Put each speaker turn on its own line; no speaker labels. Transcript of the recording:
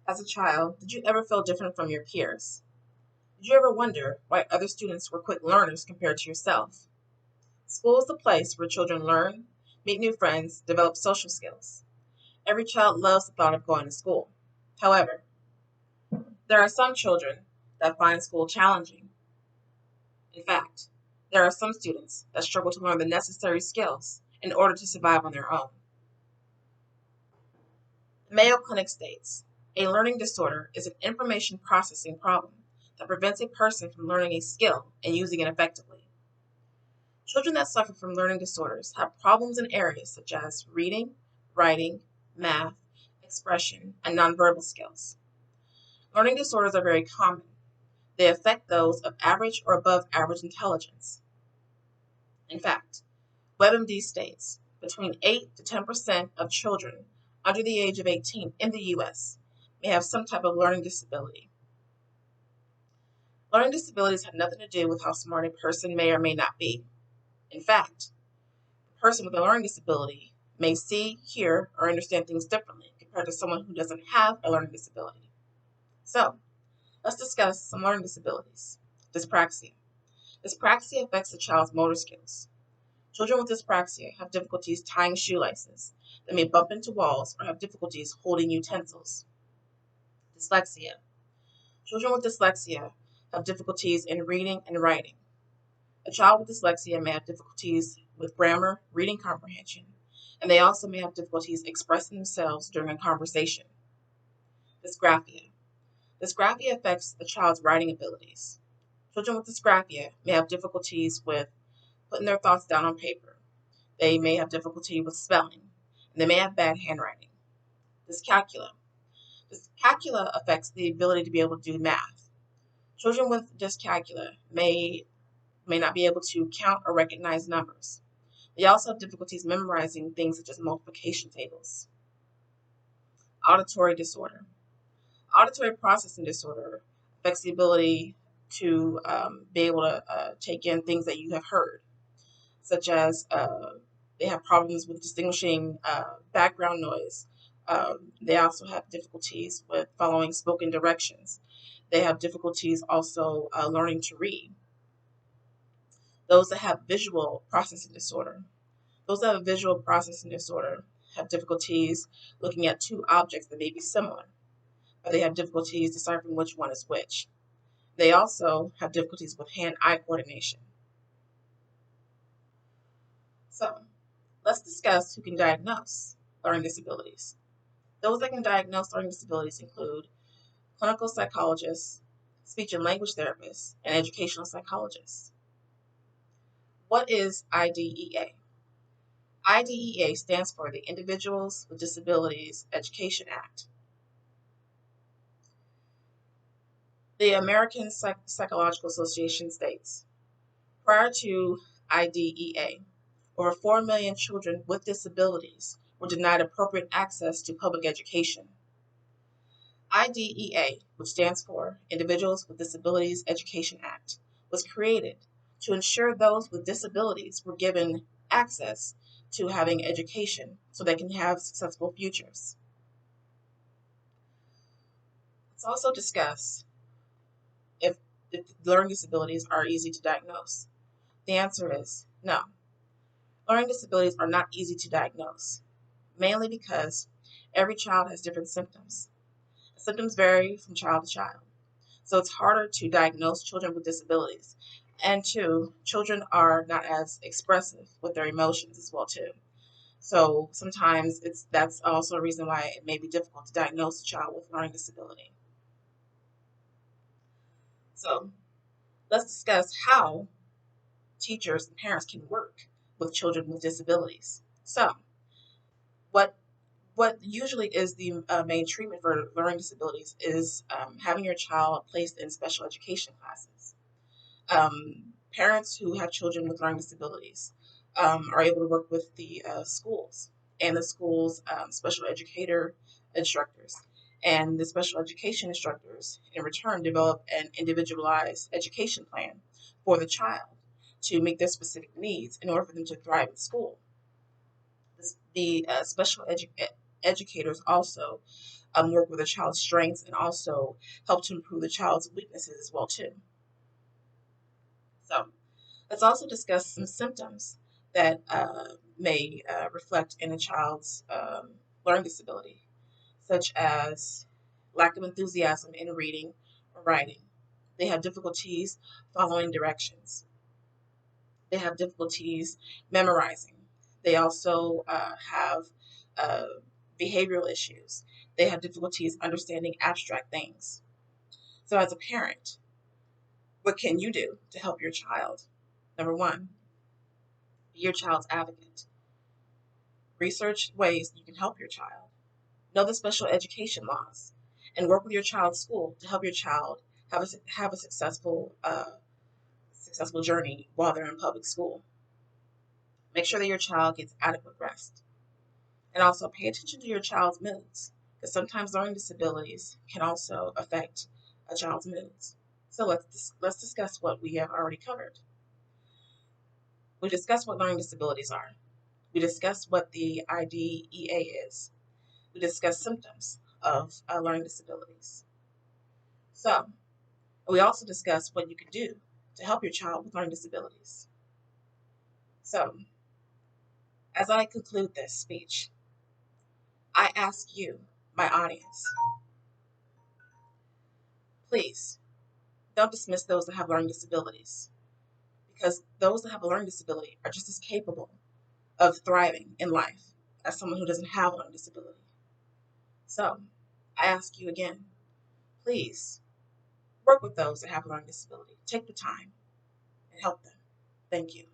As a child, did you ever feel different from your peers? Did you ever wonder why other students were quick learners compared to yourself? School is the place where children learn, meet new friends, develop social skills. Every child loves the thought of going to school. However, there are some children that find school challenging. In fact, there are some students that struggle to learn the necessary skills in order to survive on their own. The Mayo Clinic states, a learning disorder is an information processing problem that prevents a person from learning a skill and using it effectively. Children that suffer from learning disorders have problems in areas such as reading, writing, math, expression, and nonverbal skills. Learning disorders are very common. They affect those of average or above average intelligence. In fact, WebMD states between 8 to 10% of children under the age of 18 in the US may have some type of learning disability. Learning disabilities have nothing to do with how smart a person may or may not be. In fact, a person with a learning disability may see, hear, or understand things differently compared to someone who doesn't have a learning disability. So, let's discuss some learning disabilities. Dyspraxia. Dyspraxia affects the child's motor skills. Children with dyspraxia have difficulties tying shoelaces. They may bump into walls or have difficulties holding utensils. Dyslexia. Children with dyslexia have difficulties in reading and writing. A child with dyslexia may have difficulties with grammar, reading comprehension, and they also may have difficulties expressing themselves during a conversation. Dysgraphia. Dysgraphia affects the child's writing abilities. Children with dysgraphia may have difficulties with putting their thoughts down on paper. They may have difficulty with spelling, and they may have bad handwriting. Dyscalculia. Dyscalculia affects the ability to be able to do math. Children with dyscalculia may not be able to count or recognize numbers. They also have difficulties memorizing things such as multiplication tables. Auditory disorder. Auditory processing disorder affects the ability to be able to take in things that you have heard, such as they have problems with distinguishing background noise. They also have difficulties with following spoken directions. They have difficulties also learning to read. Those that have visual processing disorder. Those that have visual processing disorder have difficulties looking at two objects that may be similar, but they have difficulties deciphering which one is which. They also have difficulties with hand-eye coordination. So, let's discuss who can diagnose learning disabilities. Those that can diagnose learning disabilities include clinical psychologists, speech and language therapists, and educational psychologists. What is IDEA? IDEA stands for the Individuals with Disabilities Education Act. The American Psychological Association states, prior to IDEA, over 4 million children with disabilities were denied appropriate access to public education. IDEA, which stands for Individuals with Disabilities Education Act, was created to ensure those with disabilities were given access to having education so they can have successful futures. Let's also discuss if, if learning disabilities are easy to diagnose. The answer is no. Learning disabilities are not easy to diagnose, mainly because every child has different symptoms. Symptoms vary from child to child, so it's harder to diagnose children with disabilities. And two, children are not as expressive with their emotions as well too. So sometimes that's also a reason why it may be difficult to diagnose a child with learning disability. So let's discuss how teachers and parents can work with children with disabilities. So what what usually is the main treatment for learning disabilities is having your child placed in special education classes. Parents who have children with learning disabilities are able to work with the schools and the schools' special educator instructors. And the special education instructors, in return, develop an individualized education plan for the child to meet their specific needs in order for them to thrive in school. The special educators also work with a child's strengths and also help to improve the child's weaknesses as well too. So let's also discuss some symptoms that may reflect in a child's learning disability, such as lack of enthusiasm in reading or writing. They have difficulties following directions. They have difficulties memorizing. They also have uh, behavioral issues. They have difficulties understanding abstract things. So, as a parent, what can you do to help your child? Number one, be your child's advocate. Research ways you can help your child. Know the special education laws, and work with your child's school to help your child have a successful journey while they're in public school. Make sure that your child gets adequate rest, and also pay attention to your child's moods, because sometimes learning disabilities can also affect a child's moods. So let's discuss what we have already covered. We discussed what learning disabilities are. We discussed what the IDEA is. We discussed symptoms of learning disabilities. So we also discussed what you can do to help your child with learning disabilities. So as I conclude this speech, I ask you, my audience, please don't dismiss those that have learning disabilities, because those that have a learning disability are just as capable of thriving in life as someone who doesn't have a learning disability. So I ask you again, please work with those that have a learning disability. Take the time and help them. Thank you.